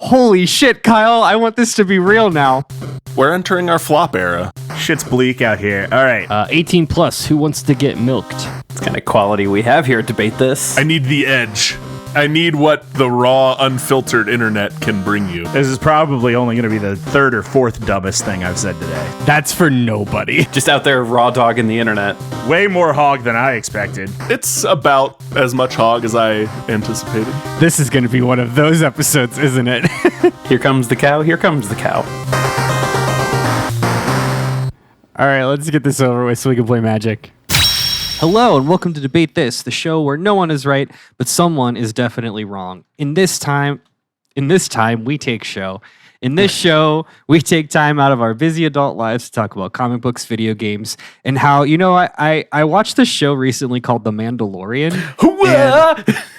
Holy shit, Kyle, I want this to be real now. We're entering our flop era. Shit's bleak out here. All right. 18 plus, who wants to get milked? It's kind of quality we have here. Debate this. I need the edge. I need what the raw, unfiltered internet can bring you. This is probably only going to be the third or fourth dumbest thing I've said today. That's for nobody. Just out there raw dogging the internet. Way more hog than I expected. It's about as much hog as I anticipated. This is going to be one of those episodes, isn't it? Here comes the cow. Here comes the cow. All right, let's get this over with so we can play Magic. Hello, and welcome to Debate This, the show where no one is right, but someone is definitely wrong. In this time, we take show. In this show, we take time out of our busy adult lives to talk about comic books, video games, and how, I watched this show recently called The Mandalorian.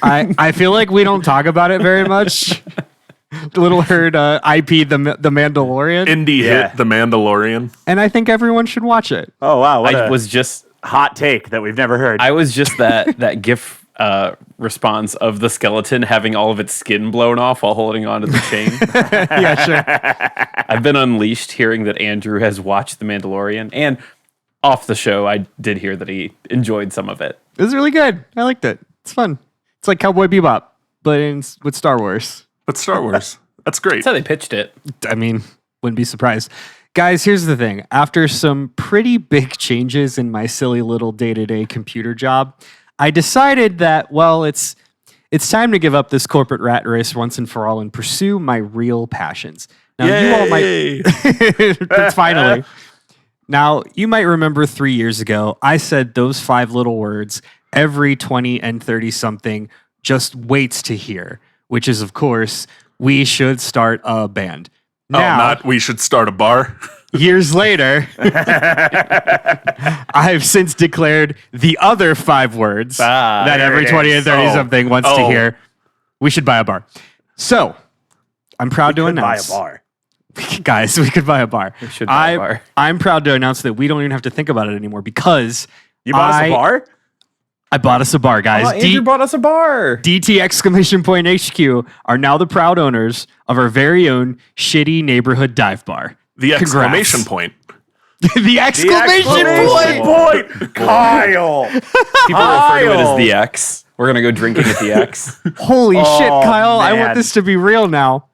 I feel like we don't talk about it very much. Little Herd IP, the Mandalorian. Indie hit, The Mandalorian. And I think everyone should watch it. Oh, wow. What I a was just hot take that we've never heard. I was just that GIF response of the skeleton having all of its skin blown off while holding onto the chain. Yeah, sure. I've been unleashed hearing that Andrew has watched The Mandalorian, and off the show, I did hear that he enjoyed some of it. It was really good. I liked it. It's fun. It's like Cowboy Bebop, but with Star Wars. But Star Wars. That's great. That's how they pitched it. I mean, wouldn't be surprised. Guys, here's the thing. After some pretty big changes in my silly little day-to-day computer job, I decided that, well, it's time to give up this corporate rat race once and for all and pursue my real passions. Now, Yay! you all might... That's finally. Now, you might remember 3 years ago, I said those 5 little words every 20 and 30-something just waits to hear, which is, of course, we should start a band. Now, not we should start a bar. Years later, I have since declared the other 5 words that every 20 and 30 something wants to hear. We should buy a bar. So, I'm proud to announce. Buy a bar. Guys, we could buy a bar. We should buy a bar. I'm proud to announce that we don't even have to think about it anymore because You bought us a bar? I bought us a bar, guys. Oh, Andrew bought us a bar. DT exclamation point HQ are now the proud owners of our very own shitty neighborhood dive bar. The Congrats. exclamation point. The exclamation point! Kyle! People refer to it as the X. We're going to go drinking at the X. Holy shit, Kyle. I man. want this to be real now.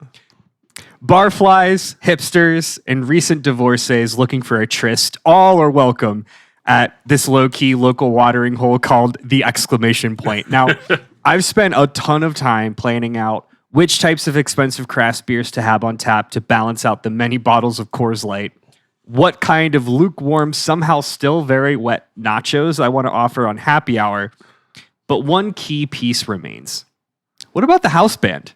Barflies, hipsters, and recent divorcees looking for a tryst all are welcome at this low-key local watering hole called the exclamation point. Now, I've spent a ton of time planning out which types of expensive craft beers to have on tap to balance out the many bottles of Coors Light, what kind of lukewarm, somehow still very wet nachos I want to offer on happy hour. But one key piece remains. What about the house band?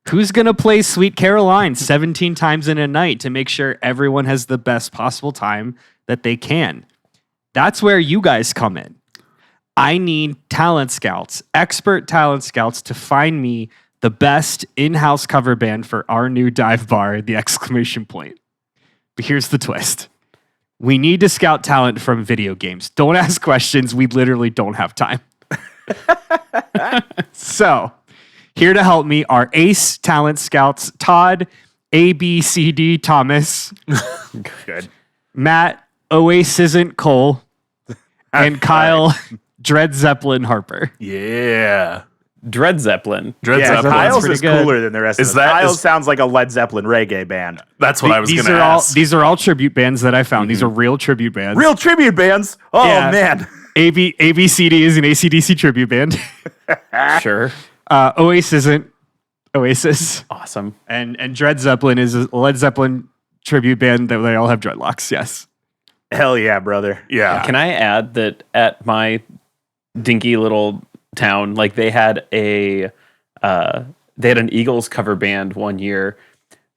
Who's going to play Sweet Caroline 17 times in a night to make sure everyone has the best possible time that they can? That's where you guys come in. I need talent scouts, expert talent scouts to find me the best in-house cover band for our new dive bar, the exclamation point. But here's the twist. We need to scout talent from video games. Don't ask questions. We literally don't have time. So, here to help me are ace talent scouts, Todd, ABCD Thomas, Good. Matt, Oasis Cole, and Kyle, Dread Zeppelin Harper. Yeah. Dread Zeppelin. Dread Yeah, Zeppelin. Kyle's pretty is good. cooler than the rest Is of us. that- Kyle's is- sounds like a Led Zeppelin reggae band. That's what I was going These to are all ask. these are all tribute bands that I found. These are real tribute bands. Real tribute bands? Oh, Yeah. man. ABCD is an AC/DC tribute band. Sure. Oasis isn't Oasis, Awesome. and Dread Zeppelin is a Led Zeppelin tribute band that they all have dreadlocks. Yes. Hell yeah, brother. Yeah. Can I add that at my dinky little town, like they had an Eagles cover band one year.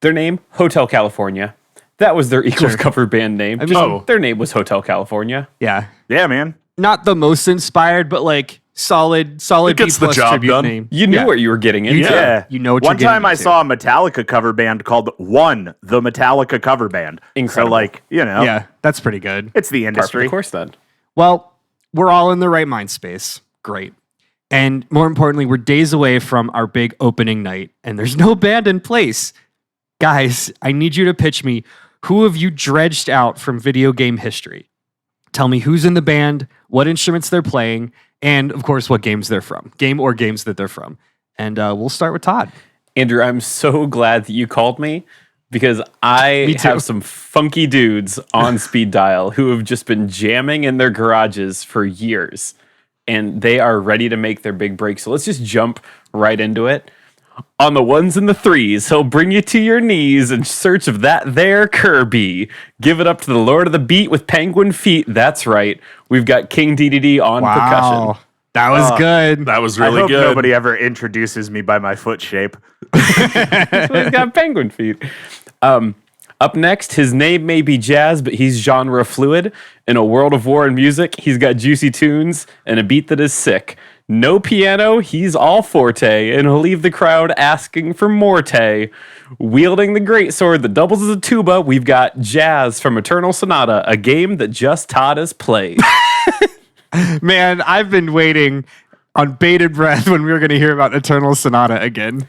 Their name, Hotel California. That was their Eagles cover band name. I mean- Their name was Hotel California. Yeah. Yeah, man. Not the most inspired, but like solid It gets B+ the job tribute done. name. You knew Yeah. what you were getting into. Yeah. You know what One you're time getting I into. saw a Metallica cover band called One, the Metallica cover band. Incredible. So, like, you know, Yeah, that's pretty good. it's the Par for industry. the course then. Well, we're all in the right mind space. Great. And more importantly, we're days away from our big opening night, and there's no band in place. Guys, I need you to pitch me, who have you dredged out from video game history? Tell me who's in the band, what instruments they're playing, and of course, what games they're from. Game or games that they're from. And we'll start with Todd. Andrew, I'm so glad that you called me because I have some funky dudes on speed dial who have just been jamming in their garages for years, and they are ready to make their big break. So let's just jump right into it. On the ones and the threes, he'll bring you to your knees in search of that there Kirby. Give it up to the Lord of the Beat with penguin feet. That's right. We've got King Dedede on percussion. That was good. That was I really hope good. nobody ever introduces me by my foot shape. So he's got penguin feet. Up next, his name may be jazz, but he's genre fluid. In a world of war and music, he's got juicy tunes and a beat that is sick. No piano, he's all forte, and he'll leave the crowd asking for more tay. Wielding the greatsword that doubles as a tuba, we've got Jazz from Eternal Sonata, a game that just Todd has played. Man, I've been waiting on bated breath when we were going to hear about Eternal Sonata again.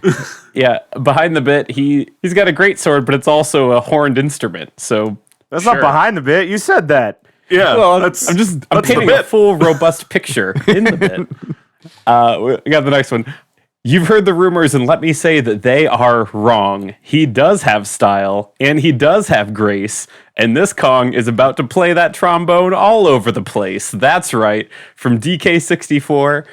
Yeah, behind the bit, he's got a greatsword, but it's also a horned instrument. So That's not behind the bit. You said that. Yeah, well, that's I'm that's painting the a bit. full, robust picture in the bit. We got the next one. You've heard the rumors, and let me say that they are wrong. He does have style, and he does have grace, and this Kong is about to play that trombone all over the place. That's right. From DK64,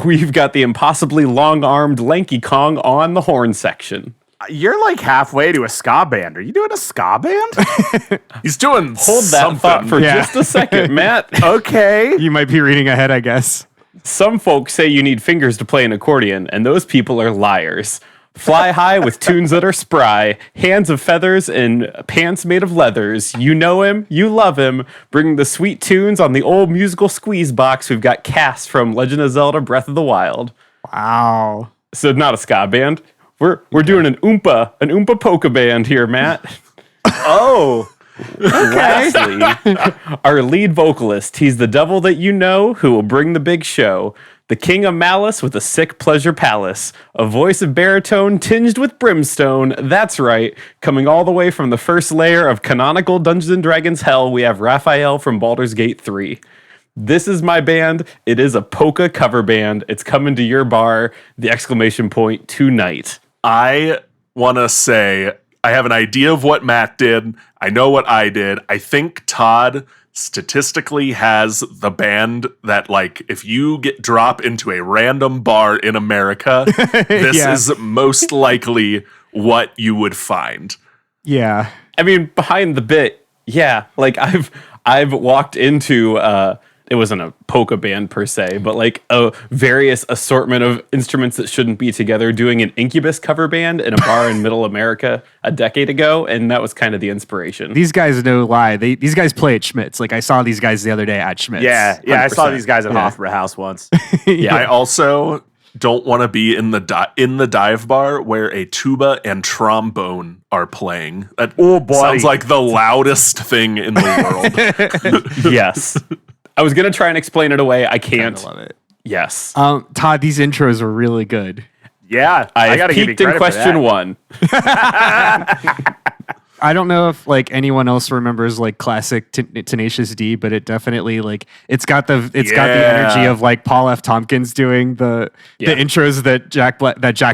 we've got the impossibly long-armed Lanky Kong on the horn section. You're like halfway to a ska band. Are you doing a ska band? He's doing Hold that something. thought for Yeah. just a second, Matt. Okay. You might be reading ahead, I guess. Some folks say you need fingers to play an accordion, and those people are liars. Fly high with tunes that are spry, hands of feathers and pants made of leathers. You know him, you love him. Bringing the sweet tunes on the old musical squeeze box, we've got Cass from Legend of Zelda Breath of the Wild. Wow. So not a ska band. We're doing an Oompa polka band here, Matt. Oh. Lastly, our lead vocalist. He's the devil that you know who will bring the big show. The king of malice with a sick pleasure palace. A voice of baritone tinged with brimstone. That's right. Coming all the way from the first layer of canonical Dungeons & Dragons hell, we have Raphael from Baldur's Gate 3. This is my band. It is a polka cover band. It's coming to your bar. The exclamation point tonight. I want to say I have an idea of what Matt did. I know what I did. I think Todd statistically has the band that, like, if you drop into a random bar in America, this Yeah. is most likely what you would find. Yeah. I mean, behind the bit, yeah. Like I've walked into it wasn't a polka band per se, but like a various assortment of instruments that shouldn't be together, doing an Incubus cover band in a bar in Middle America a decade ago, and that was kind of the inspiration. These guys, no lie. These guys play at Schmidt's. Like, I saw these guys the other day at Schmidt's. Yeah. I saw 100%. these guys at Hofbräu House once. Yeah. I also don't want to be in the dive bar where a tuba and trombone are playing. That sounds like the loudest thing in the world. Yes. I was gonna try and explain it away. I can't. I love it. Yes. Todd, these intros were really good. Yeah. I gotta give you peaked in credit for question that. one. I don't know if like anyone else remembers like classic Tenacious D, but it definitely like it's got the energy of like Paul F. Tompkins doing the intros that Jack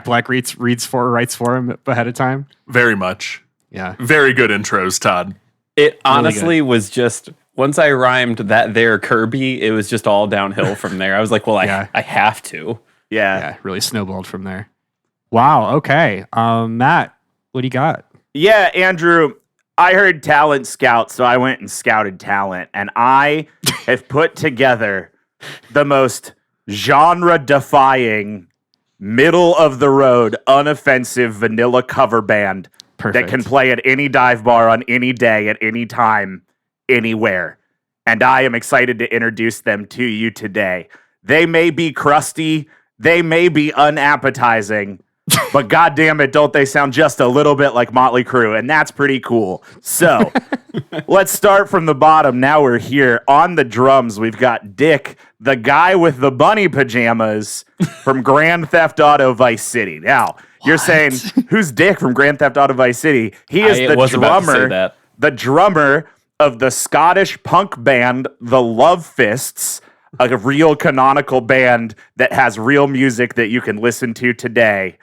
Black writes for him ahead of time. Very much. Yeah. Very good intros, Todd. It honestly was just once I rhymed that there Kirby, it was just all downhill from there. I was like, well, I have to. Yeah, really snowballed from there. Wow, okay. Matt, what do you got? Yeah, Andrew, I heard talent scout, so I went and scouted talent, and I have put together the most genre-defying, middle-of-the-road, unoffensive vanilla cover band Perfect. that can play at any dive bar on any day, at any time, anywhere. And I am excited to introduce them to you today. They may be crusty, they may be unappetizing, but goddamn it, don't they sound just a little bit like Motley Crue, and that's pretty cool. So let's start from the bottom. Now we're here on the drums. We've got Dick, the guy with the bunny pajamas from Grand Theft Auto Vice City. Now you're saying, who's Dick from Grand Theft Auto Vice City? He is the drummer of the Scottish punk band The Love Fists, a real canonical band that has real music that you can listen to today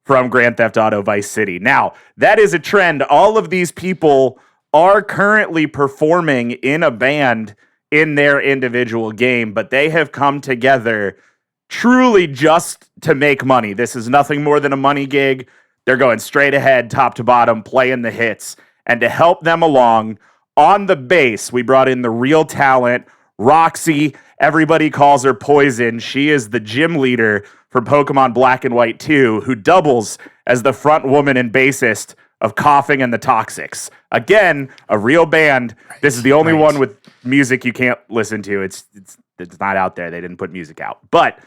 from Grand Theft Auto Vice City. Now, that is a trend. All of these people are currently performing in a band in their individual game, but they have come together truly just to make money. This is nothing more than a money gig. They're going straight ahead, top to bottom, playing the hits. And to help them along, on the bass, we brought in the real talent, Roxy. Everybody calls her Poison. She is the gym leader from Pokemon Black and White 2, who doubles as the front woman and bassist of Coughing and the Toxics. Again, a real band. This is the only one with music you can't listen to. It's not out there. They didn't put music out. But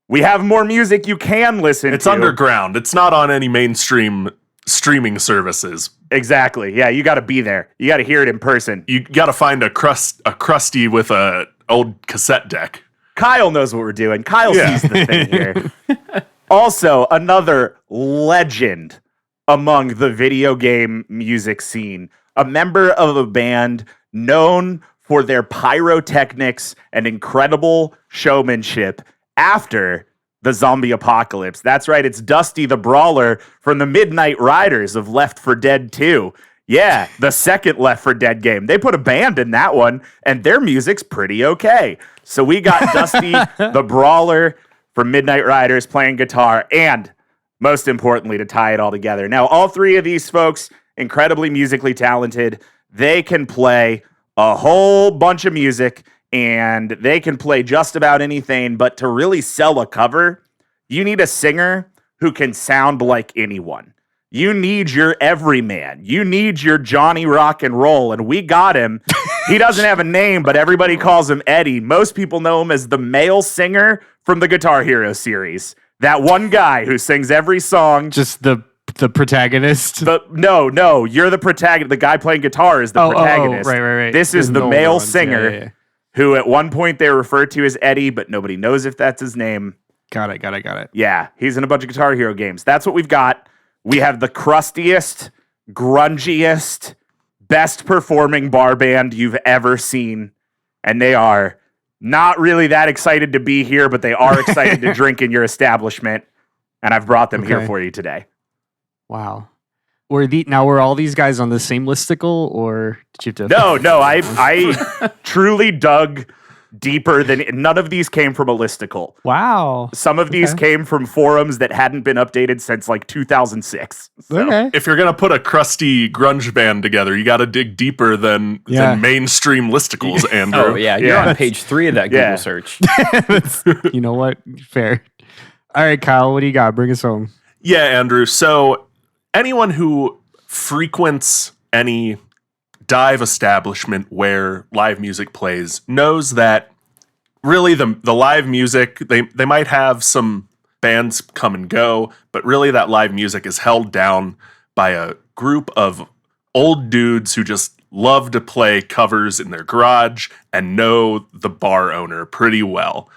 we have more music you can listen to. It's underground. It's not on any mainstream streaming services. Exactly. Yeah, you got to be there. You got to hear it in person. You got to find a crusty with a old cassette deck. Kyle knows what we're doing. Kyle sees the thing here. Also, another legend among the video game music scene, a member of a band known for their pyrotechnics and incredible showmanship after the zombie apocalypse. That's right, it's Dusty the Brawler from the Midnight Riders of Left 4 Dead 2. Yeah, the second Left 4 Dead game. They put a band in that one, and their music's pretty okay. So we got Dusty the Brawler from Midnight Riders playing guitar, and most importantly, to tie it all together. Now, all three of these folks, incredibly musically talented. They can play a whole bunch of music, and they can play just about anything, but to really sell a cover, you need a singer who can sound like anyone. You need your everyman. You need your Johnny Rock and Roll, and we got him. He doesn't have a name, but everybody calls him Eddie. Most people know him as the male singer from the Guitar Hero series. That one guy who sings every song. Just the protagonist? No, you're the protagonist. The guy playing guitar is the protagonist. Right. This is the male singer who at one point they refer to as Eddie, but nobody knows if that's his name. Got it. Yeah, he's in a bunch of Guitar Hero games. That's what we've got. We have the crustiest, grungiest, best performing bar band you've ever seen. And they are not really that excited to be here, but they are excited to drink in your establishment. And I've brought them here for you today. Wow. Were all these guys on the same listicle, or did you have to? No. I truly dug deeper than none of these came from a listicle. Wow. Some of these came from forums that hadn't been updated since like 2006. So. Okay. If you're gonna put a crusty grunge band together, you got to dig deeper than mainstream listicles. Andrew. Oh yeah, you're on page 3 of that Google search. You know what? Fair. All right, Kyle, what do you got? Bring us home. Yeah, Andrew. So anyone who frequents any dive establishment where live music plays knows that really the live music, they might have some bands come and go, but really that live music is held down by a group of old dudes who just love to play covers in their garage and know the bar owner pretty well.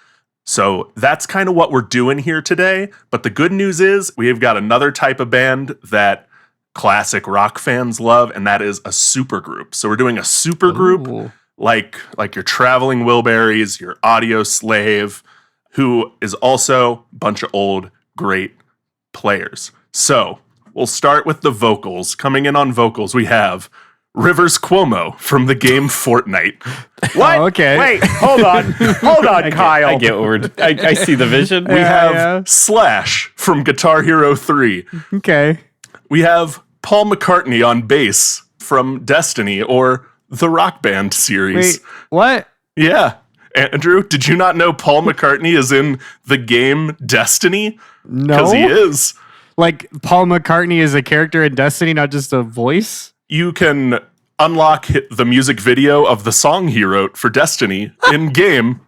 So that's kind of what we're doing here today. But the good news is we've got another type of band that classic rock fans love, and that is a supergroup. So we're doing a supergroup like your Traveling Wilburys, your Audio Slave, who is also a bunch of old, great players. So we'll start with the vocals. Coming in on vocals, we have Rivers Cuomo from the game Fortnite. What? Oh, okay. Wait, hold on, Kyle. I get over. I see the vision. We have Slash from Guitar Hero 3. Okay. We have Paul McCartney on bass from Destiny or the Rock Band series. Wait, what? Yeah. Andrew, did you not know Paul McCartney is in the game Destiny? No. Because he is. Like, Paul McCartney is a character in Destiny, not just a voice? You can unlock the music video of the song he wrote for Destiny in-game,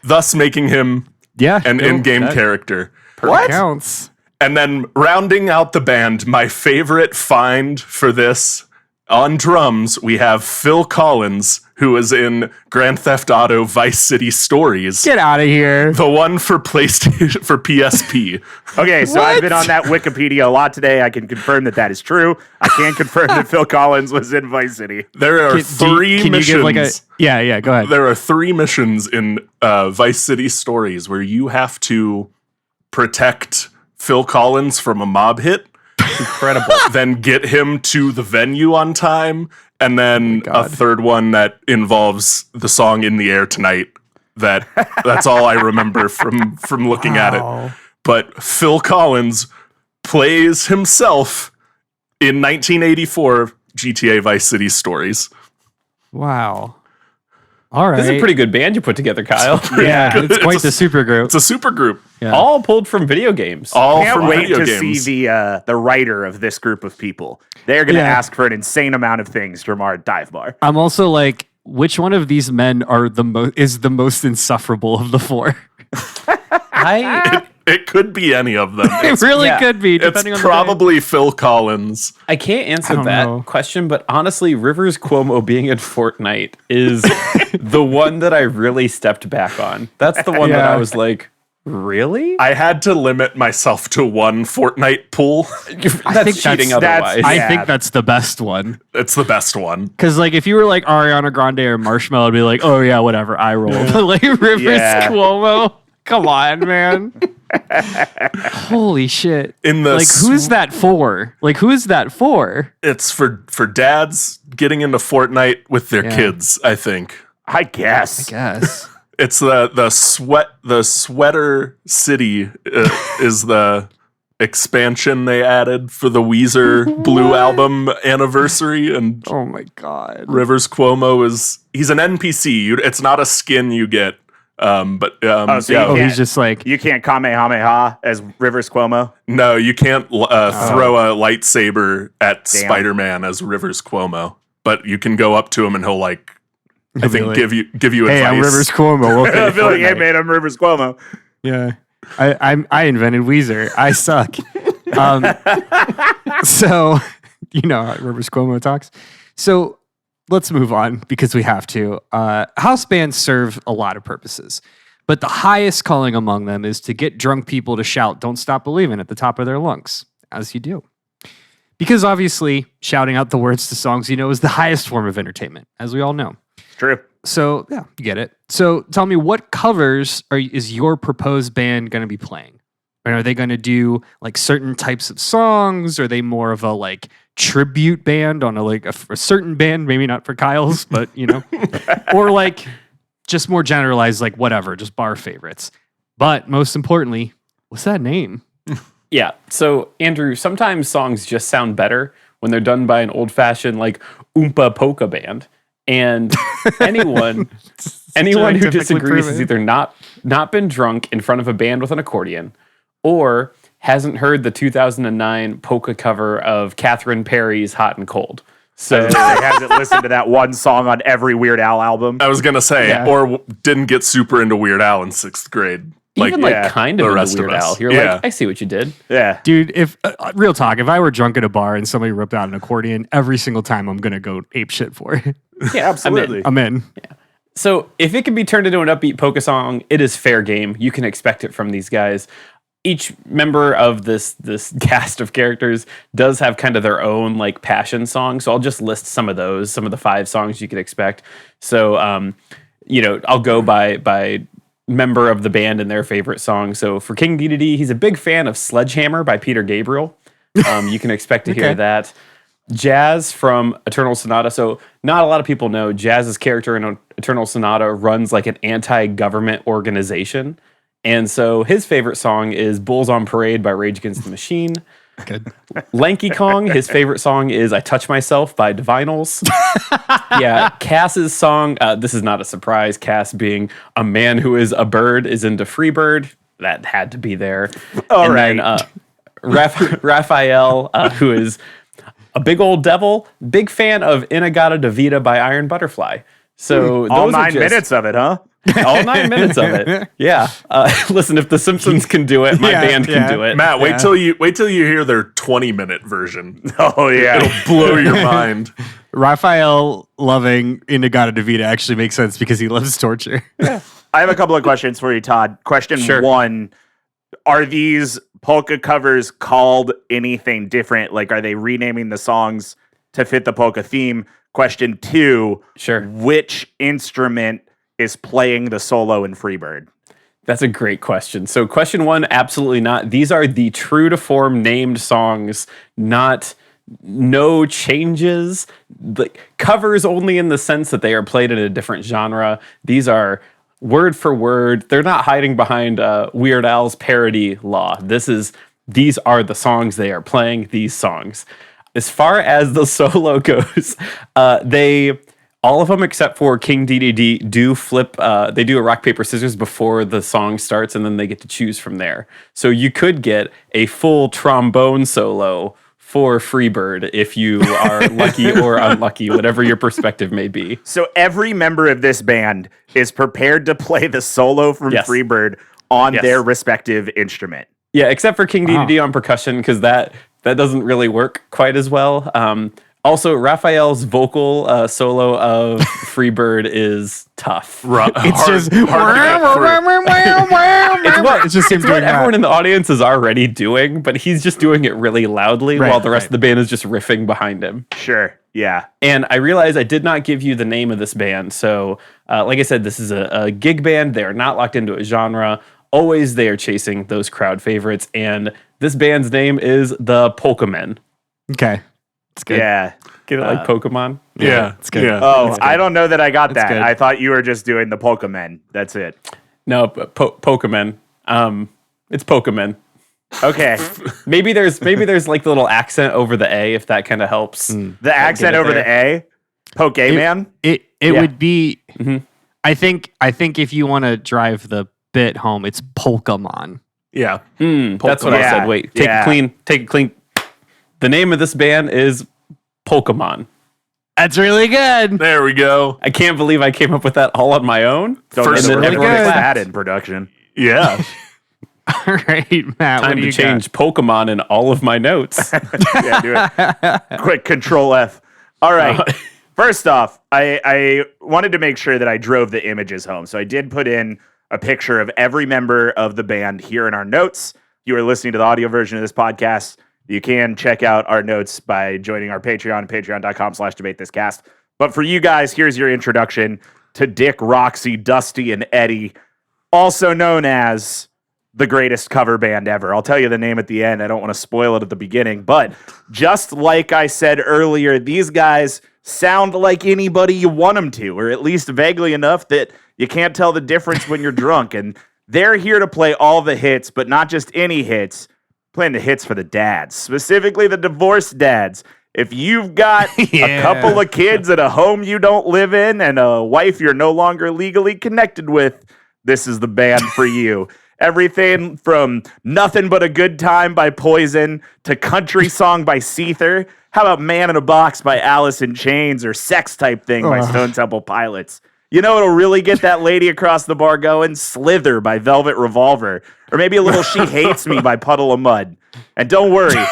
thus making him an in-game character. What? Counts. And then rounding out the band, my favorite find for this, on drums, we have Phil Collins, who is in Grand Theft Auto Vice City Stories. Get out of here. The one for PlayStation, for PSP. Okay, so I've been on that Wikipedia a lot today. I can confirm that is true. I can confirm that Phil Collins was in Vice City. There are three missions. You give yeah, go ahead. There are 3 missions in Vice City Stories where you have to protect Phil Collins from a mob hit. Incredible. Then get him to the venue on time. And then a third one that involves the song In the Air Tonight. That's all I remember from looking at it. But Phil Collins plays himself in 1984 GTA Vice City Stories. Wow. All right. This is a pretty good band you put together, Kyle. Yeah, it's quite the super group. It's a super group. Yeah. All pulled from video games. All Can't from wait video to games. see the writer of this group of people. They're going to ask for an insane amount of things from our dive bar. I'm also like, which one of these men is the most insufferable of the 4? It could be any of them. It really could be, depending It's on the day. probably Phil Collins. I can't answer don't that know. question, but honestly, Rivers Cuomo being in Fortnite is the one that I really stepped back on. That's the one that I was like, really? I had to limit myself to one Fortnite pool. That's cheating otherwise. I think that's the best one. It's the best one. Because like if you were like Ariana Grande or Marshmello, I'd be like, oh yeah, whatever, I roll. But like Rivers Cuomo, come on, man. Holy shit. In the who's that for? Like who is that for? It's for dads getting into Fortnite with their kids, I think. I guess. It's the sweater city is the expansion they added for the Weezer Blue album anniversary, and Oh my god. Rivers Cuomo he's an NPC. It's not a skin you get. He's just like You can't Kamehameha as Rivers Cuomo. No, you can't throw a lightsaber at Spider-Man as Rivers Cuomo, but you can go up to him and he'll give you advice. hey, I'm Rivers Cuomo. I feel like, hey man, I'm Rivers Cuomo. Yeah, I invented Weezer. I suck. So you know how Rivers Cuomo talks. So let's move on because we have to. House bands serve a lot of purposes, but the highest calling among them is to get drunk people to shout "Don't Stop Believin'" at the top of their lungs, as you do. Because obviously, shouting out the words to songs you know is the highest form of entertainment, as we all know. True. So, yeah, you get it. So, tell me, what covers is your proposed band going to be playing? And are they going to do like certain types of songs? Are they more of a like tribute band on a certain band? Maybe not for Kyle's, but you know, or like just more generalized, like whatever, just bar favorites. But most importantly, what's that name? Yeah. So, Andrew, sometimes songs just sound better when they're done by an old-fashioned, like, Oompa Polka band. And anyone who disagrees has either not been drunk in front of a band with an accordion or hasn't heard the 2009 polka cover of Catherine Perry's Hot and Cold. So hasn't listened to that one song on every Weird Al album. I was gonna say, or didn't get super into Weird Al in 6th grade. even kind of the into rest of Weird us. Al. You're like, I see what you did. Yeah. Dude, if real talk, if I were drunk at a bar and somebody ripped out an accordion, every single time I'm going to go ape shit for it. Yeah, Absolutely. I'm in. Yeah. So if it can be turned into an upbeat polka song, it is fair game. You can expect it from these guys. Each member of this cast of characters does have kind of their own like passion song. So I'll just list some of those, some of the 5 songs you could expect. So, I'll go by member of the band and their favorite song. So for King Dedede, he's a big fan of Sledgehammer by Peter Gabriel. You can expect to hear that. Jazz from Eternal Sonata. So not a lot of people know Jazz's character in Eternal Sonata runs like an anti-government organization. And so his favorite song is Bulls on Parade by Rage Against the Machine. Good. Lanky Kong, his favorite song is I Touch Myself by Divinals. Yeah, Cass's song, this is not a surprise, Cass being a man who is a bird is into Freebird. That had to be there. All right. Then Raphael, who is a big old devil, big fan of Inagata Davida by Iron Butterfly. So all those 9 are just, minutes of it, huh? All 9 minutes of it. Yeah. Listen, if The Simpsons can do it, my band can do it. Matt, wait till you hear their 20-minute version. Oh yeah. It'll blow your mind. Raphael loving Inagata Davida actually makes sense because he loves torture. I have a couple of questions for you, Todd. Question one, are these polka covers called anything different? Like, are they renaming the songs to fit the polka theme? Question two, which instrument is playing the solo in Freebird? That's a great question. So question one, absolutely not. These are the true to form named songs, no changes. The covers only in the sense that they are played in a different genre. These are word for word. They're not hiding behind Weird Al's parody law. These are the songs they are playing, these songs. As far as the solo goes, all of them except for King Dedede do flip. They do a rock, paper, scissors before the song starts, and then they get to choose from there. So you could get a full trombone solo for Freebird if you are lucky or unlucky, whatever your perspective may be. So every member of this band is prepared to play the solo from Freebird on their respective instrument. Yeah, except for King Dedede on percussion, because that doesn't really work quite as well. Also, Raphael's vocal solo of Freebird is tough. It's just It's what everyone in the audience is already doing, but he's just doing it really loudly while the rest of the band is just riffing behind him. Sure, yeah. And I realized I did not give you the name of this band. So, like I said, this is a gig band. They are not locked into a genre. Always they are chasing those crowd favorites. And this band's name is the Pokémon. Okay. It's good. Yeah. Get it like Pokemon? Yeah. It's good. Yeah. Oh, I don't know that I got that. good. I thought you were just doing the Pokémon. That's it. No, Pokemon. It's Pokemon. Okay. Maybe there's like the little accent over the A, if that kind of helps. The accent over the A? Pokemon? It would be. I think if you want to drive the bit home, it's Pokemon. Yeah. That's what I said. Wait, take it clean. The name of this band is Pokémon. That's really good. There we go. I can't believe I came up with that all on my own. First and then everyone everyone makes clapped. that in production. Yeah. All right, Matt. Time what do to you change Pokemon in all of my notes. Yeah, do it. Quick, Control F. All right. First off, I wanted to make sure that I drove the images home. So I did put in a picture of every member of the band here in our notes. If you are listening to the audio version of this podcast, you can check out our notes by joining our Patreon, patreon.com/debatethiscast. But for you guys, here's your introduction to Dick, Roxy, Dusty, and Eddie, also known as the greatest cover band ever. I'll tell you the name at the end. I don't want to spoil it at the beginning. But just like I said earlier, these guys sound like anybody you want them to, or at least vaguely enough that you can't tell the difference when you're drunk. And they're here to play all the hits, but not just any hits. Playing the hits for the dads, specifically the divorced dads. If you've got a couple of kids at a home you don't live in and a wife you're no longer legally connected with, this is the band for you. Everything from Nothing But a Good Time by Poison to Country Song by Seether. How about Man in a Box by Alice in Chains or Sex Type Thing by Stone Temple Pilots? You know what'll really get that lady across the bar going? Slither by Velvet Revolver. Or maybe a little She Hates Me by Puddle of Mud. And don't worry,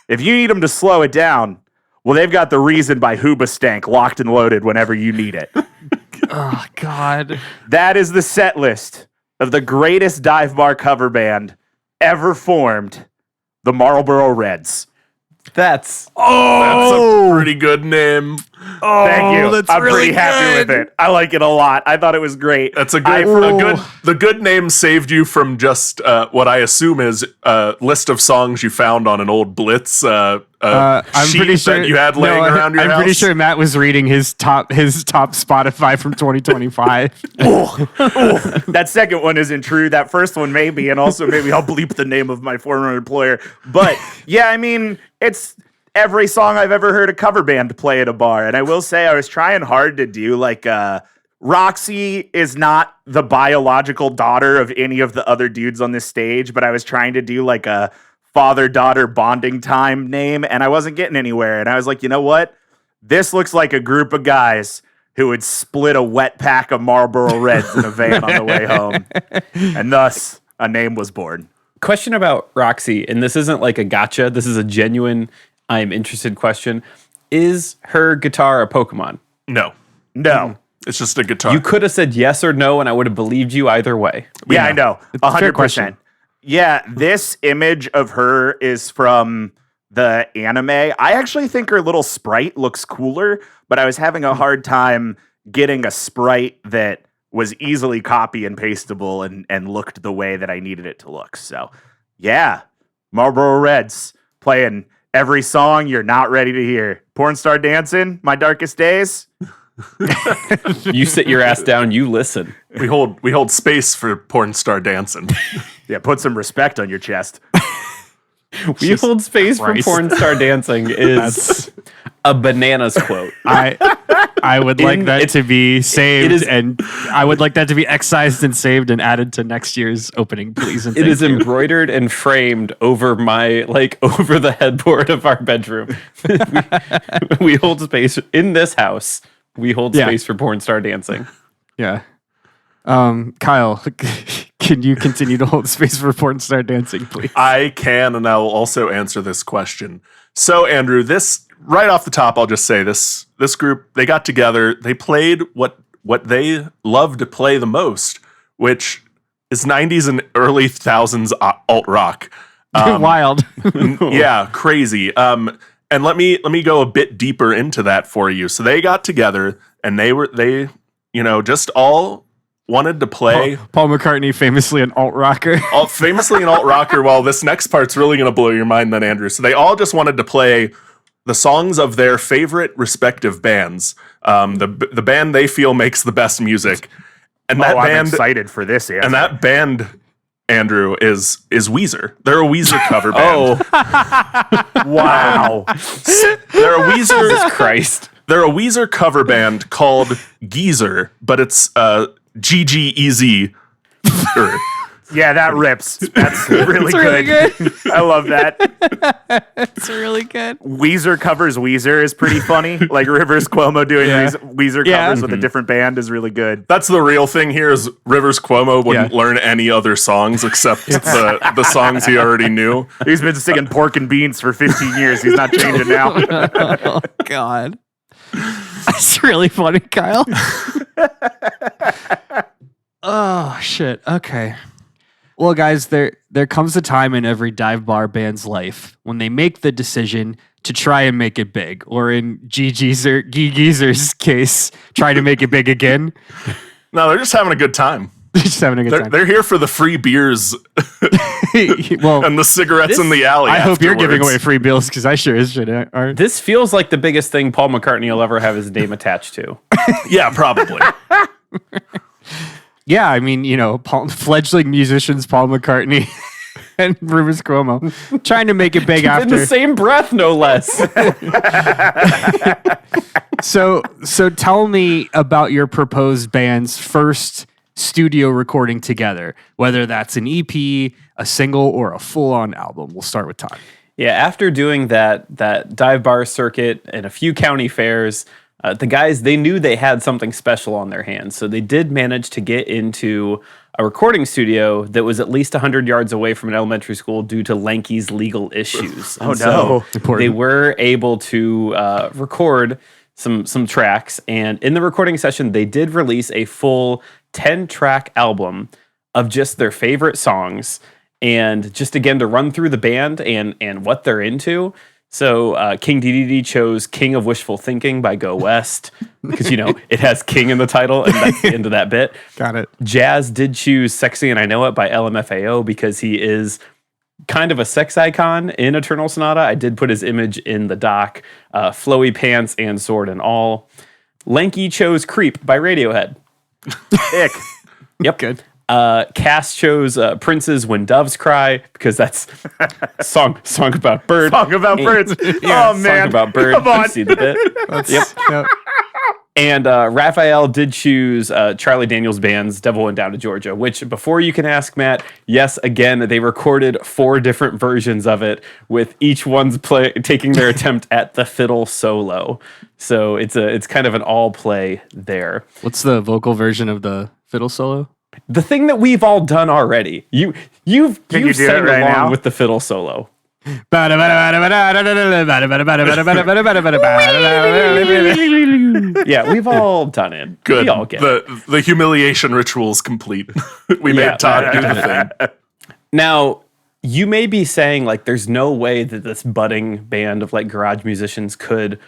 if you need them to slow it down, well, they've got The Reason by Hoobastank locked and loaded whenever you need it. Oh, God. That is the set list of the greatest dive bar cover band ever formed, the Marlboro Reds. That's a pretty good name. Thank you. That's I'm really pretty happy good. with it. I like it a lot. I thought it was great. That's the good name saved you from just what I assume is a list of songs you found on an old Blitz I'm sheet pretty sure that you had laying around your I'm house. pretty sure Matt was reading his top Spotify from 2025. That second one isn't true. That first one maybe, and also maybe I'll bleep the name of my former employer. But yeah, I mean, it's every song I've ever heard a cover band play at a bar. And I will say I was trying hard to do like Roxy is not the biological daughter of any of the other dudes on this stage, but I was trying to do like a father-daughter bonding time name, and I wasn't getting anywhere. And I was like, you know what? This looks like a group of guys who would split a wet pack of Marlboro Reds in a van on the way home. And thus, a name was born. Question about Roxy, and this isn't like a gotcha. This is a genuine, I'm interested question. Is her guitar a Pokemon? No. No. It's just a guitar. You could have said yes or no, and I would have believed you either way. Yeah, I know. a fair question. 100%. Yeah, this image of her is from the anime. I actually think her little sprite looks cooler, but I was having a hard time getting a sprite that was easily copy and pastable and looked the way that I needed it to look. So, yeah, Marlboro Reds playing every song you're not ready to hear. Porn Star Dancing, My Darkest Days. You sit your ass down, you listen. we hold space for porn star dancing. Yeah, put some respect on your chest. We hold space Christ. for porn star dancing is a bananas quote. I would like that to be saved, it is- and I would like that to be excised and saved and added to next year's opening, please. And It thank is you. embroidered and framed over over the headboard of our bedroom. we hold space in this house. We hold Yeah. space for porn star dancing. Yeah. Kyle, can you continue to hold space for porn star dancing, please? I can, and I will also answer this question. So, Andrew, this right off the top, I'll just say this group, they got together, they played what they love to play the most, which is 90s and early thousands alt rock. Wild. Yeah, crazy. And let me go a bit deeper into that for you. So they got together and they just all wanted to play. Paul McCartney, famously an alt rocker. Famously an alt rocker. Well, this next part's really going to blow your mind then, Andrew. So they all just wanted to play the songs of their favorite respective bands. The band they feel makes the best music. And that I'm band, excited for this answer. and that band, Andrew, is Weezer. They're a Weezer cover band. Wow. They're a Weezer. Jesus Christ. They're a Weezer cover band called Geezer, but it's GGEZ. Yeah, that rips. That's really, good. I love that. It's really good. Weezer covers Weezer is pretty funny. Like Rivers Cuomo doing Weezer Yeah. covers with a different band is really good. That's the real thing here is Rivers Cuomo wouldn't learn any other songs except the songs he already knew. He's been singing Pork and Beans for 15 years. He's not changing now. Oh, God. That's really funny, Kyle. Oh, shit. Okay. Well, guys, there comes a time in every dive bar band's life when they make the decision to try and make it big, or in Geezer's case, try to make it big again. No, they're just having a good time. Just having a good time. They're here for the free beers Well, and the cigarettes in the alley. I hope you're giving afterwards. away free bills because I sure as shit aren't. This feels like the biggest thing Paul McCartney will ever have his name attached to. Yeah, probably. Yeah, I mean, fledgling musicians Paul McCartney and Rivers Cuomo trying to make it big In after. the same breath, no less. So tell me about your proposed band's first studio recording together, whether that's an EP, a single, or a full-on album. We'll start with Todd. Yeah, after doing that dive bar circuit and a few county fairs, the guys, they knew they had something special on their hands. So they did manage to get into a recording studio that was at least 100 yards away from an elementary school due to Lanky's legal issues. Oh, And no. so they were able to record some tracks. And in the recording session, they did release a full 10-track album of just their favorite songs. And just again, to run through the band and what they're into. So King Dedede chose King of Wishful Thinking by Go West because, it has King in the title and that's the end of that bit. Got it. Jazz did choose Sexy and I Know It by LMFAO because he is kind of a sex icon in Eternal Sonata. I did put his image in the doc, flowy pants and sword and all. Lanky chose Creep by Radiohead. Ick. Yep. Good. Cass chose Prince's When Doves Cry because that's song about birds. Talk about birds. Yeah, Oh, man. Song about birds. Come on. You see the bit. Yep. And Raphael did choose Charlie Daniels Band's Devil Went Down to Georgia, which, before you can ask, Matt, yes, again, they recorded 4 different versions of it, with each one's taking their attempt at the fiddle solo. So it's kind of an all play there. What's the vocal version of the fiddle solo? The thing that we've all done already. You've you do sang it right along now? with the fiddle solo. Yeah, we've all done it. Good. We all get it. The humiliation ritual's complete. We Yeah. made Todd do the thing. Now, you may be saying, like, there's no way that this budding band of, like, garage musicians could...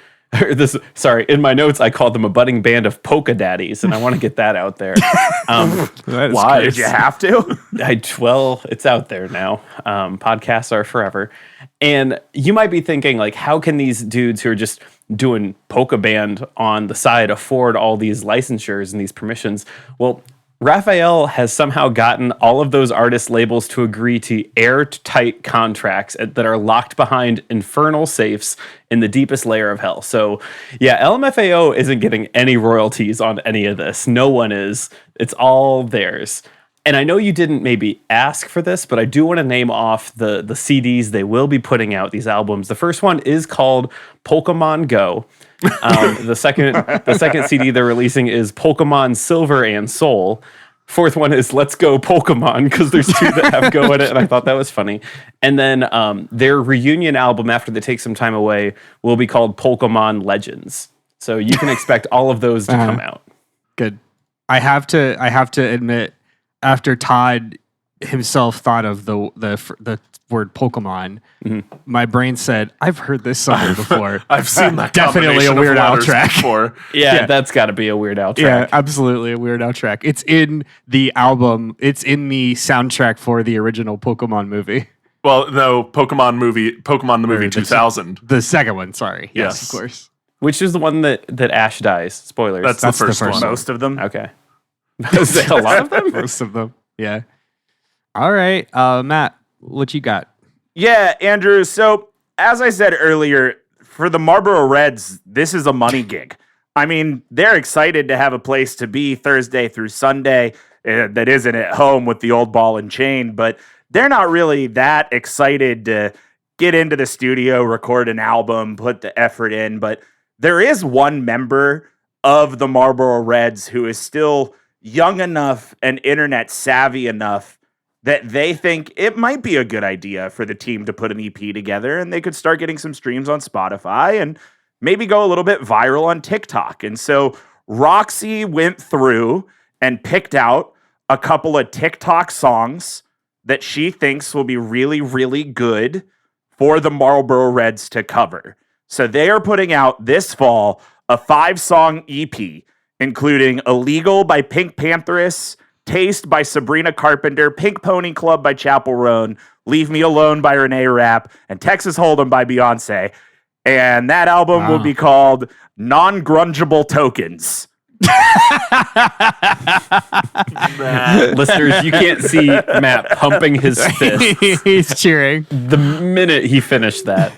in my notes, I called them a budding band of polka daddies, and I want to get that out there. Why? Did you have to? Well, it's out there now. Podcasts are forever. And you might be thinking, like, how can these dudes who are just doing polka band on the side afford all these licensures and these permissions? Well, Raphael has somehow gotten all of those artist labels to agree to airtight contracts that are locked behind infernal safes in the deepest layer of hell. So, yeah, LMFAO isn't getting any royalties on any of this. No one is. It's all theirs. And I know you didn't maybe ask for this, but I do want to name off the CDs they will be putting out, these albums. The first one is called Pokémon Go. The second CD they're releasing is Pokémon Silver and Soul. Fourth one is Let's Go Pokémon, because there's 2 that have Go in it, and I thought that was funny. And then their reunion album, after they take some time away, will be called Pokémon Legends. So you can expect all of those to come out. Good. I have to admit, after Todd himself thought of the word Pokemon, my brain said, "I've heard this song before." I've seen that. Definitely a Weird Al track before. Yeah, that's got to be a Weird Al track. Yeah, absolutely a Weird Al track. It's in the album. It's in the soundtrack for the original Pokemon movie. Well, no, Pokemon the movie 2000. The second one. Sorry. Yes, Yes. of course. Which is the one that Ash dies? Spoilers. That's the first one. Most of them. okay. Is there a lot of them? Most of them. Yeah. All right, Matt, what you got? Yeah, Andrew. So, as I said earlier, for the Marlboro Reds, this is a money gig. I mean, they're excited to have a place to be Thursday through Sunday that isn't at home with the old ball and chain, but they're not really that excited to get into the studio, record an album, put the effort in. But there is one member of the Marlboro Reds who is still young enough and internet savvy enough that they think it might be a good idea for the team to put an EP together, and they could start getting some streams on Spotify and maybe go a little bit viral on TikTok. And so Roxy went through and picked out a couple of TikTok songs that she thinks will be really, really good for the Marlboro Reds to cover. So they are putting out this fall a 5-song EP, including Illegal by Pink Pantheress, Taste by Sabrina Carpenter, Pink Pony Club by Chappell Roan, Leave Me Alone by Renee Rapp, and Texas Hold'em by Beyonce. And that album will be called Non-Grungeable Tokens. Listeners, you can't see Matt pumping his fist He's cheering. the minute he finished that.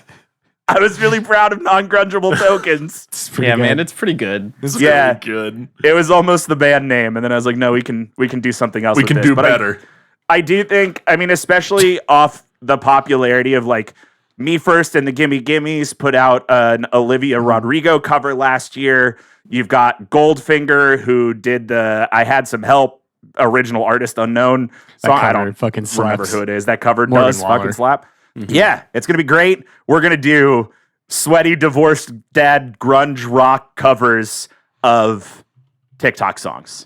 I was really proud of Non-Grungeable Tokens. Yeah, man, it's pretty good. It's Yeah. really good. It was almost the band name, and then I was like, no, we can do something else. We with can this. do But better. I do think, I mean, especially off the popularity of like Me First and the Gimme Gimmes put out an Olivia Rodrigo cover last year. You've got Goldfinger, who did the I Had Some Help original artist unknown song. I don't fucking remember slaps. who it is. That cover Morgan does Wallen. fucking slap. Yeah, it's going to be great. We're going to do sweaty divorced dad grunge rock covers of TikTok songs.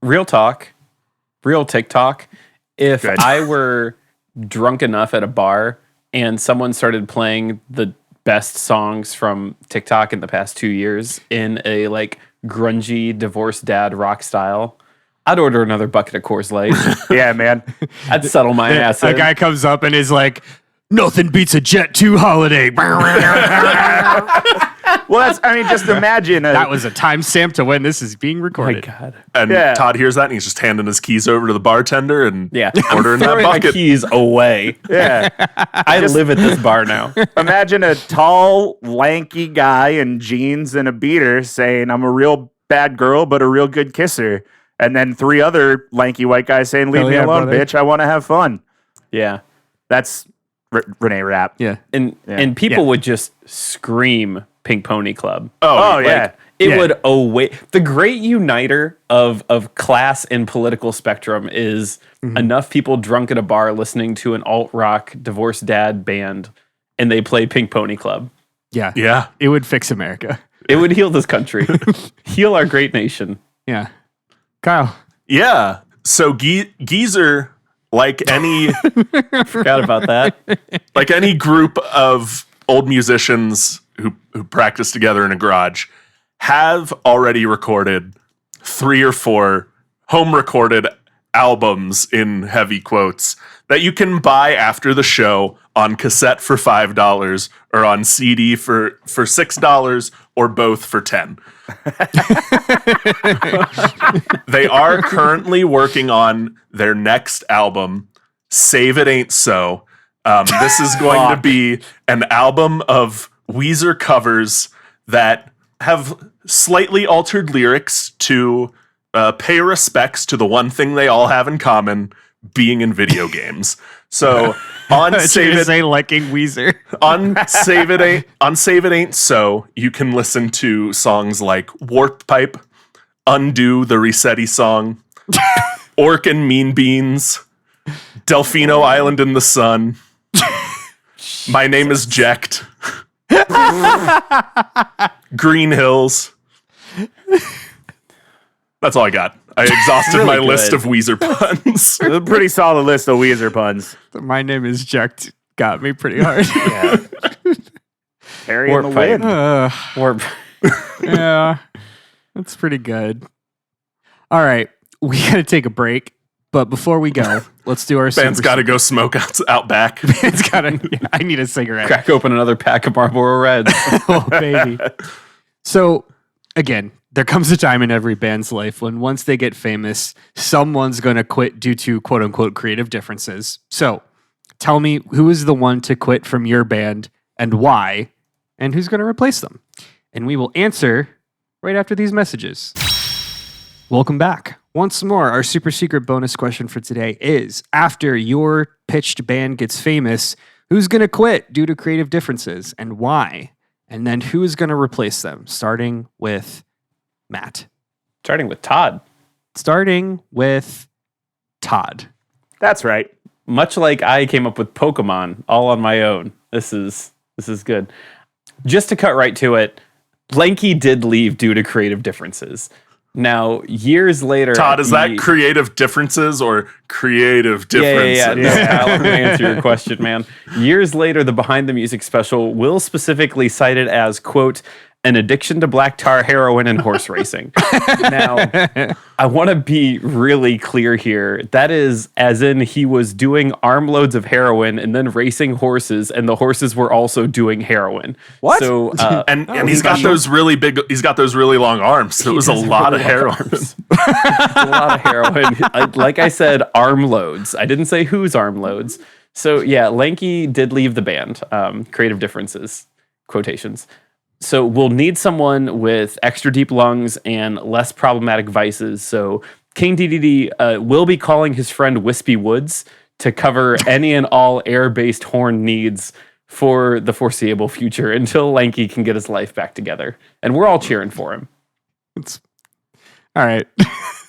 Real talk, real TikTok. If Good. I were drunk enough at a bar and someone started playing the best songs from TikTok in the past 2 years in a like grungy divorced dad rock style, I'd order another bucket of Coors Light. Yeah, man. I'd settle my ass A in. guy comes up and is like, "Nothing beats a Jet 2 holiday." Well, that's, I mean, just imagine. That was a timestamp to when this is being My recorded. God. And Yeah. Todd hears that and he's just handing his keys over to the bartender and Yeah. ordering that Throwing my bucket. keys away. yeah. I live at this bar now. Imagine a tall, lanky guy in jeans and a beater saying, "I'm a real bad girl, but a real good kisser. And then 3 other lanky white guys saying, leave Hell me yeah, alone, brother. bitch. I want to have fun. Yeah. That's Renee Rapp. Yeah. And people would just scream Pink Pony Club. Oh, yeah. It would the great uniter of class and political spectrum is enough people drunk at a bar listening to an alt rock divorced dad band, and they play Pink Pony Club. Yeah. Yeah. It would fix America. It would heal this country, heal our great nation. Yeah. Kyle. Yeah. So Geezer, like any Forgot about that. like any group of old musicians who practice together in a garage, have already recorded 3 or 4 home recorded albums in heavy quotes that you can buy after the show on cassette for $5 or on CD for $6 or both for $10. They are currently working on their next album, Save It Ain't So. This is going to be an album of Weezer covers that have slightly altered lyrics to pay respects to the one thing they all have in common, being in video games. So on Save It, liking Weezer. on Save It Ain't So, you can listen to songs like Warp Pipe, Undo the Resetti song, Orc and Mean Beans, Delfino Island in the Sun, My Name is Jecht, Green Hills. That's all I got. I exhausted Really my good. list of Weezer puns. A pretty solid list of Weezer puns. My name is Jack. Got me pretty hard. Harry in the Warp pipe. wind. Or Yeah. That's pretty good. All right. We got to take a break. But before we go, let's do our Ben's got to go smoke out back. Ben's got to. I need a cigarette. crack open another pack of Marlboro Reds. Oh, baby. So, again, there comes a time in every band's life when once they get famous, someone's going to quit due to quote unquote creative differences. So, tell me who is the one to quit from your band and why, and who's going to replace them? And we will answer right after these messages. Welcome back. Once more, our super secret bonus question for today is, after your pitched band gets famous, who's going to quit due to creative differences and why? And then who is going to replace them? Starting with Matt. Starting with Todd. Starting with Todd. That's right. Much like I came up with Pokémon all on my own. This is good. Just to cut right to it, Lanky did leave due to creative differences. Now, years later... Todd, is that creative differences or creative differences? Yeah. No, Kyle, let me answer your question, man. Years later, the Behind the Music special will specifically cite it as, quote, an addiction to black tar, heroin, and horse racing. Now, I want to be really clear here. That is as in he was doing armloads of heroin and then racing horses, and the horses were also doing heroin. What? So, And he's got those really big. He's got those really long arms. So it was a lot of heroin. a lot of heroin. Like I said, armloads. I didn't say whose armloads. So yeah, Lanky did leave the band. Creative differences, quotations. So we'll need someone with extra deep lungs and less problematic vices. So King Dedede will be calling his friend Wispy Woods to cover any and all air-based horn needs for the foreseeable future until Lanky can get his life back together. And we're all cheering for him. All right.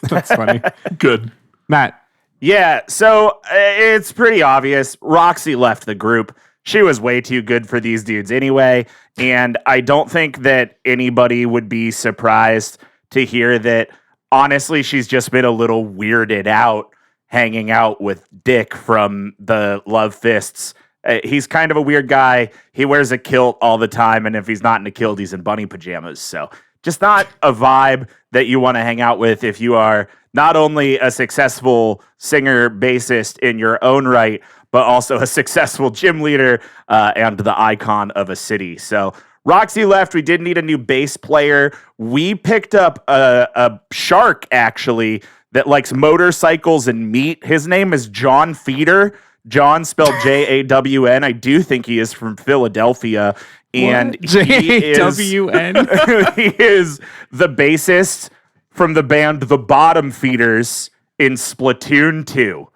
That's funny. Good. Matt. Yeah, so it's pretty obvious. Roxy left the group. She was way too good for these dudes anyway, and I don't think that anybody would be surprised to hear that, honestly, she's just been a little weirded out hanging out with Dick from the Love Fists. He's kind of a weird guy. He wears a kilt all the time, and if he's not in a kilt, he's in bunny pajamas. So just not a vibe that you want to hang out with if you are not only a successful singer, bassist in your own right, but also a successful gym leader and the icon of a city. So Roxy left. We did need a new bass player. We picked up a shark, actually, that likes motorcycles and meat. His name is John Feeder. John spelled Jawn. I do think he is from Philadelphia. and he JWN. he is the bassist from the band The Bottom Feeders in Splatoon 2.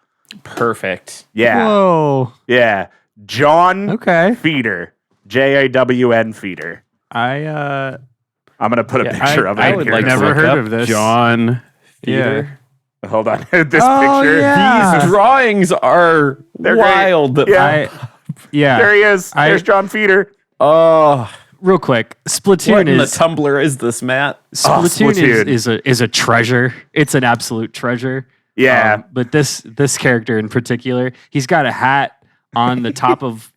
Perfect. Yeah. Whoa. Yeah. John Okay. Feeder. JAWN Feeder. I I'm going to put a picture of it I in would here. like to Never look heard up of this. John Theater. Hold on. This Oh, picture. yeah. These drawings are They're wild. great. Yeah. yeah. There he is. I- There's John Feeder. Oh, Real quick, what Splatoon in the is Tumblr is this, Matt? Splatoon, Splatoon. is a treasure. It's an absolute treasure. Yeah. But this character in particular, he's got a hat on the top of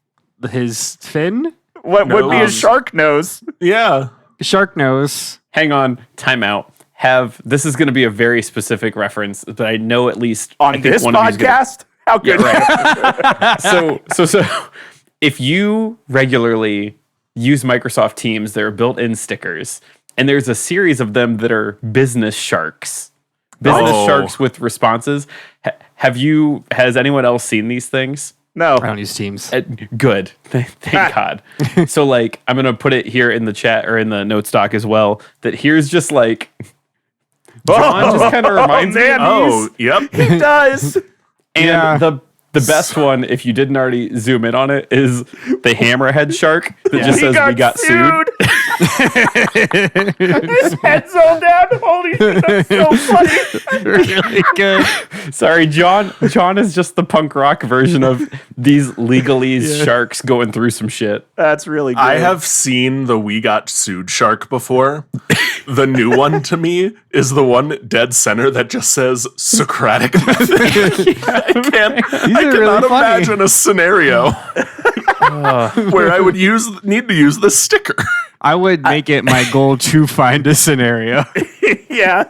his fin, What would be a shark nose? Yeah. shark nose. Hang on, time out. This is going to be a very specific reference, but I know at least On I think this one of you's gonna- podcast? How good. So if you regularly use Microsoft Teams, there are built-in stickers, and there's a series of them that are business sharks. Business Oh. sharks with responses. Has anyone else seen these things? No. I don't use Teams. Good. Thank God. So like I'm going to put it here in the chat or in the notes doc as well that here's just like John just kind of reminds me of Oh, these. yep. He does. And Yeah. the best one, if you didn't already zoom in on it, is the hammerhead shark that just says we got sued. His head's all down. Holy shit, that's so funny. Really good. Sorry, John. John is just the punk rock version of these legalese sharks going through some shit. That's really good. I have seen the We Got Sued shark before. The new one to me is the one dead center that just says Socratic method. I are really cannot funny. imagine a scenario where I would need to use this sticker. I would make it my goal to find a scenario. Yeah.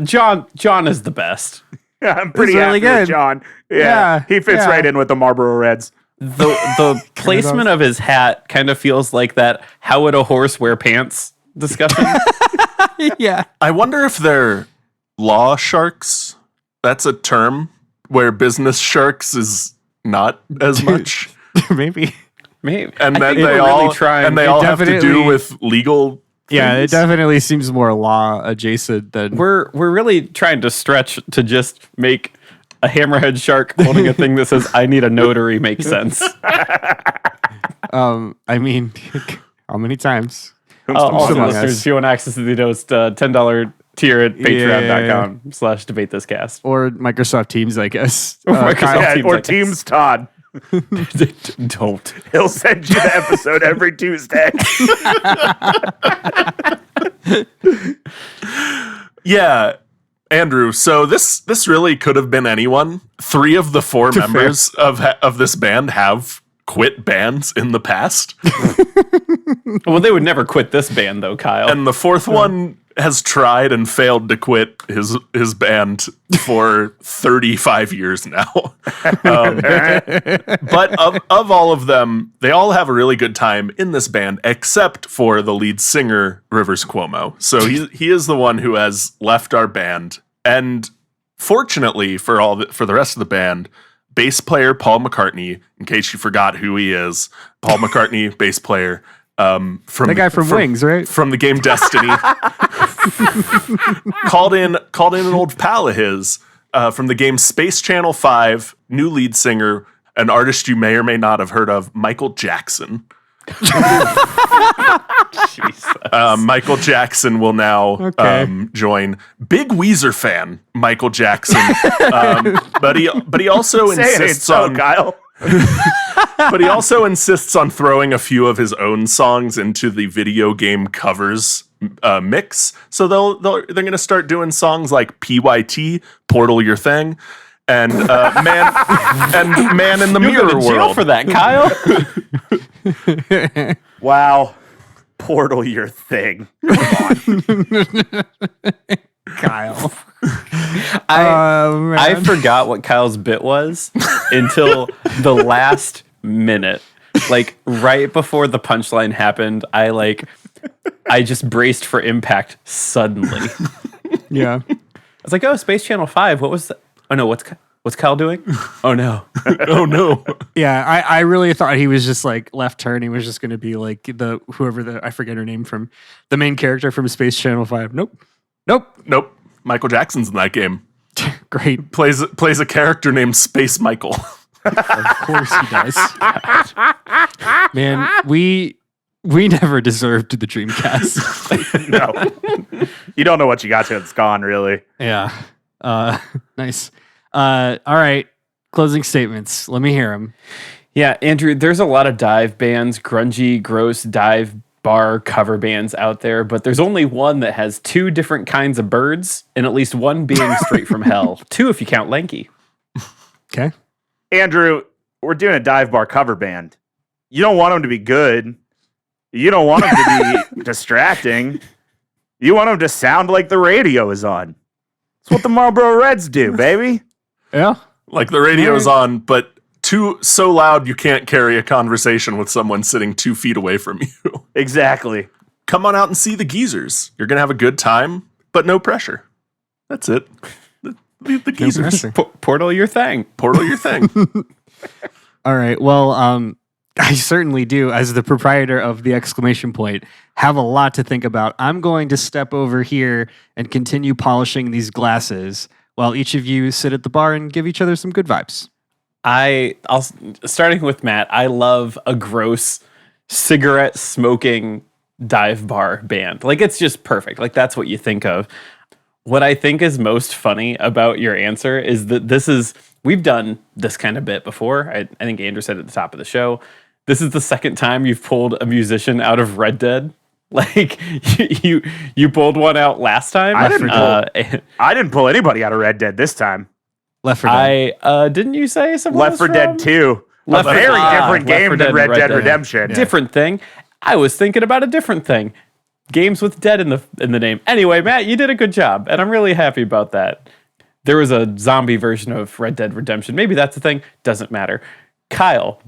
John is the best. I'm pretty It's really happy with good. John. Yeah. Yeah, He fits yeah. right in with the Marlboro Reds. The placement of his hat kind of feels like that "How would a horse wear pants?" discussion. Yeah. I wonder if they're law sharks. That's a term where business sharks is not as much. Maybe. Maybe. And I then think they we're all really trying. and they It all have to do definitely- with legal Yeah, it things. definitely seems more law adjacent than We're really trying to stretch to just make a hammerhead shark holding a thing that says "I need a notary" make sense. I mean, how many times? Also, Among listeners, Us. if you want access to the newest $10 tier at patreon.com/debatethiscast. Or Microsoft Teams, I guess. Microsoft Kyle, Yeah, Teams, or I guess. Teams Todd. Don't. He'll send you the episode every Tuesday. Yeah, Andrew. So this really could have been anyone. 3 of the 4 members of this band have quit bands in the past, Well, they would never quit this band, though, Kyle. and the 4th one has tried and failed to quit his band for 35 years now. But of all of them, they all have a really good time in this band, except for the lead singer, Rivers Cuomo. So he is the one who has left our band. And fortunately for the rest of the band, bass player Paul McCartney, in case you forgot who he is, Paul McCartney, bass player, from that guy from Wings, right? from the game Destiny, called in an old pal of his from the game Space Channel 5, new lead singer, an artist you may or may not have heard of, Michael Jackson. Michael Jackson will now join. Big Weezer fan, Michael Jackson, but he also Say it ain't insists so, on Kyle. but he also insists on throwing a few of his own songs into the video game covers mix. So they're going to start doing songs like PYT, Portal Your Thing, and Man in the You'll Mirror go to jail World. for that, Kyle. Wow. Portal your thing. Kyle. I forgot what Kyle's bit was until the last minute. Like right before the punchline happened, I just braced for impact suddenly. Yeah. I was like, "Oh, Space Channel 5. What was that? Oh no, what's What's Kyle doing? Oh no. Oh no. Yeah, I really thought he was just like left turn. He was just going to be like the I forget her name from the main character from Space Channel 5. Nope. Michael Jackson's in that game. Great. Plays a character named Space Michael. Of course he does. Man, we never deserved the Dreamcast. No. You don't know what you got till it's gone, really. Yeah. Nice. All right. Closing statements. Let me hear them. Yeah, Andrew, there's a lot of dive bands, grungy, gross dive bar cover bands out there, but there's only one that has 2 different kinds of birds, and at least one being straight from hell. 2 if you count Lanky. Okay. Andrew, we're doing a dive bar cover band. You don't want them to be good. You don't want them to be distracting. You want them to sound like the radio is on. That's what the Marlboro Reds do, baby. Yeah. Like the radio's on, but so loud you can't carry a conversation with someone sitting 2 feet away from you. Exactly. Come on out and see the geezers. You're gonna have a good time, but no pressure. That's it. The geezers. Portal your thing. Portal your thing. All right. Well, I certainly do, as the proprietor of the exclamation point, have a lot to think about. I'm going to step over here and continue polishing these glasses while each of you sit at the bar and give each other some good vibes. I'll starting with Matt. I love a gross cigarette smoking dive bar band. Like, it's just perfect. Like, that's what you think of. What I think is most funny about your answer is that we've done this kind of bit before. I think Andrew said at the top of the show, this is the second time you've pulled a musician out of Red Dead. Like, you pulled one out last time. I didn't pull anybody out of Red Dead this time. Left 4 Dead. Didn't you say someone Left 4 Dead 2. A very different game than Red Dead Redemption. Different thing. I was thinking about a different thing. Games with dead in the name. Anyway, Matt, you did a good job, and I'm really happy about that. There was a zombie version of Red Dead Redemption. Maybe that's the thing. Doesn't matter. Kyle,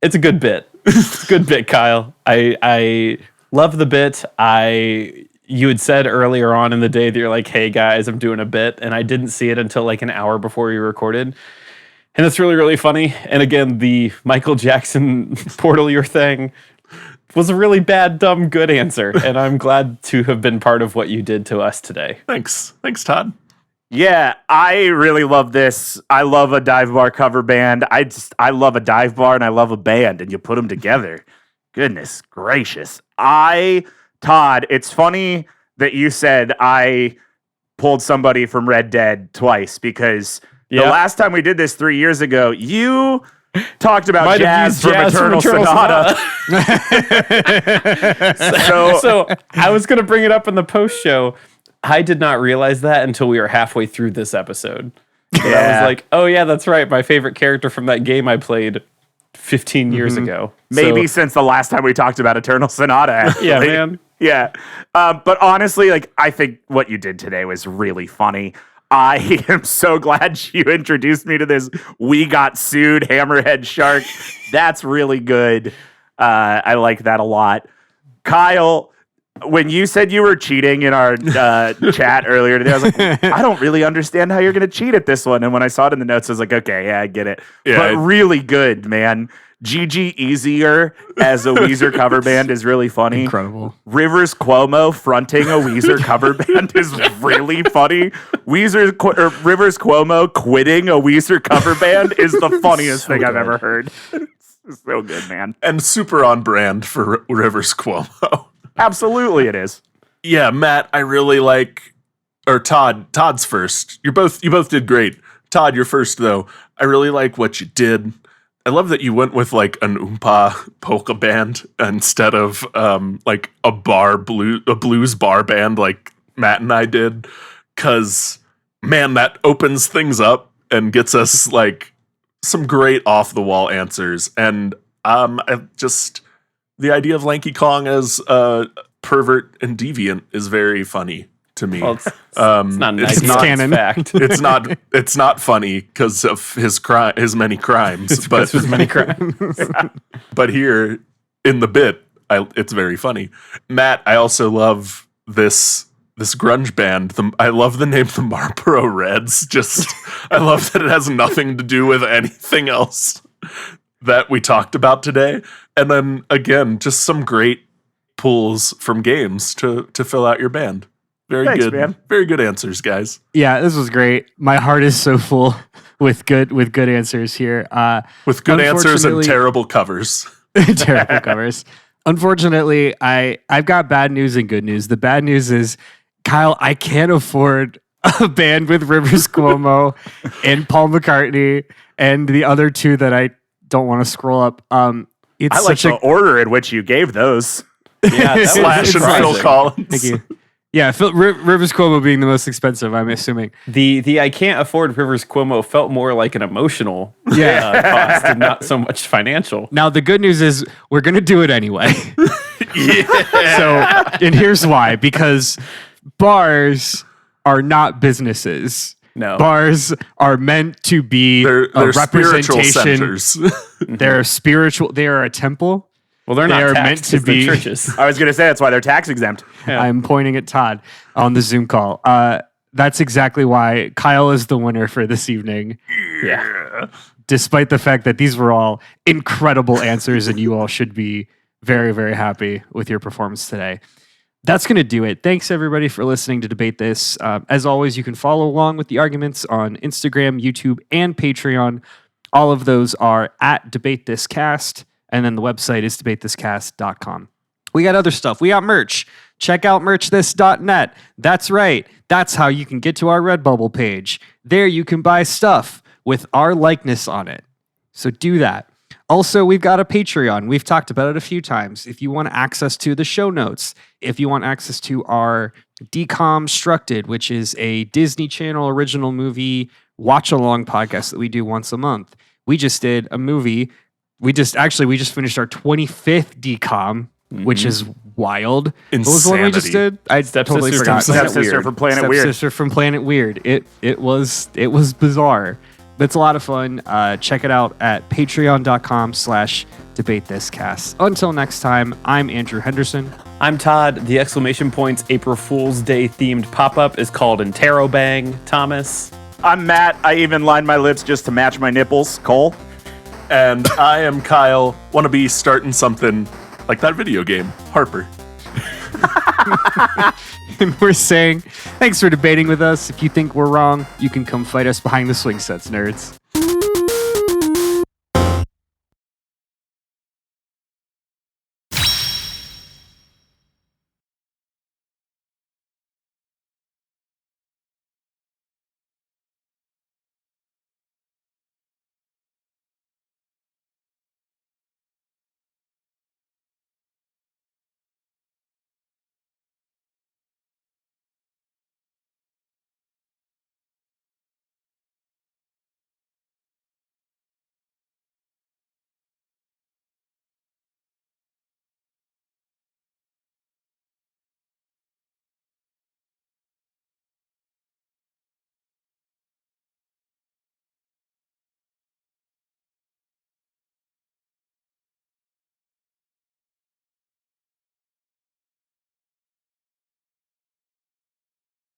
it's a good bit. It's a good bit, Kyle. I love the bit. You had said earlier on in the day that you're like, hey guys, I'm doing a bit, and I didn't see it until like an hour before you recorded. And it's really, really funny. And again, the Michael Jackson portal your thing was a really bad, dumb, good answer. And I'm glad to have been part of what you did to us today. Thanks, Todd. Yeah, I really love this. I love a dive bar cover band. I love a dive bar and I love a band, and you put them together. Goodness gracious. Todd, it's funny that you said I pulled somebody from Red Dead twice, because the last time we did this 3 years ago, you talked about jazz from Eternal Sonata. So I was going to bring it up in the post show. I did not realize that until we were halfway through this episode. I was like, oh yeah, that's right. My favorite character from that game I played 15 years ago. Maybe since the last time we talked about Eternal Sonata. Actually. Yeah, man. Yeah. But honestly, like, I think what you did today was really funny. I am so glad you introduced me to this "We Got Sued" Hammerhead Shark. That's really good. I like that a lot. Kyle, when you said you were cheating in our chat earlier today, I was like, I don't really understand how you're going to cheat at this one. And when I saw it in the notes, I was like, okay, yeah, I get it. Yeah, but really good, man. GG Easier as a Weezer cover band is really funny. Incredible. Rivers Cuomo fronting a Weezer cover band is really funny. Rivers Cuomo quitting a Weezer cover band is the funniest thing I've ever heard. It's so good, man. And super on brand for Rivers Cuomo. Absolutely it is. Yeah, Matt, I really like, or Todd's first. You both did great. Todd, you're first though. I really like what you did. I love that you went with like an oompa polka band instead of like a blues bar band like Matt and I did, because man, that opens things up and gets us like some great off the wall answers. And the idea of Lanky Kong as pervert and deviant is very funny to me. Well, it's not nice. It's canon. Fact. It's not funny because of his many crimes. But his many crimes. But here in the bit, it's very funny. Matt, I also love this this grunge band. I love the name the Marlboro Reds. Just I love that it has nothing to do with anything else that we talked about today. And then again, just some great pulls from games to fill out your band. Thanks, Good, man. very good answers, guys. Yeah, this was great. My heart is so full with good answers here. With good answers and Unfortunately- terrible covers. Terrible covers. Unfortunately, I've got bad news and good news. The bad news is, Kyle, I can't afford a band with Rivers Cuomo and Paul McCartney and the other two that I don't want to scroll up. It's I like such the order in which you gave those. Yeah, that was Slash and Phil surprising. Collins. Thank you. Yeah, Rivers Cuomo being the most expensive, I'm assuming. The I can't afford Rivers Cuomo felt more like an emotional cost and not so much financial. Now, the good news is we're going to do it anyway. So, and here's why. Because bars are not businesses. No. Bars are meant to be They're a spiritual representation. centers. They're spiritual. They are a temple. Well, they're They not are taxed meant to as the be- churches. I was going to say that's why they're tax exempt. Yeah. I'm pointing at Todd on the Zoom call. That's exactly why Kyle is the winner for this evening. Yeah. Despite the fact that these were all incredible answers and you all should be very, very happy with your performance today. That's going to do it. Thanks, everybody, for listening to Debate This. As always, you can follow along with the arguments on Instagram, YouTube, and Patreon. All of those are at Debate This Cast, and then the website is debatethiscast.com. We got other stuff. We got merch. Check out merchthis.net. That's right. That's how you can get to our Redbubble page. There you can buy stuff with our likeness on it. So do that. Also, we've got a Patreon. We've talked about it a few times. If you want access to the show notes, if you want access to our Deconstructed, which is a Disney Channel original movie watch-along podcast that we do once a month. We just did a movie. We just finished our 25th Decom, which is wild. What was the one we just Insanity. did? I Stepsister totally from forgot. Planet Stepsister Weird. from Planet Weird. Stepsister from Planet Weird. It was bizarre. That's a lot of fun. Check it out at patreon.com/debatethiscast. Until next time, I'm Andrew Henderson. I'm Todd. The exclamation points April Fool's Day themed pop-up is called Interrobang. Thomas. I'm Matt. I even lined my lips just to match my nipples. Cole. And I am Kyle. Want to be starting something like that video game, Harper. And we're saying, thanks for debating with us. If you think we're wrong, you can come fight us behind the swing sets, nerds.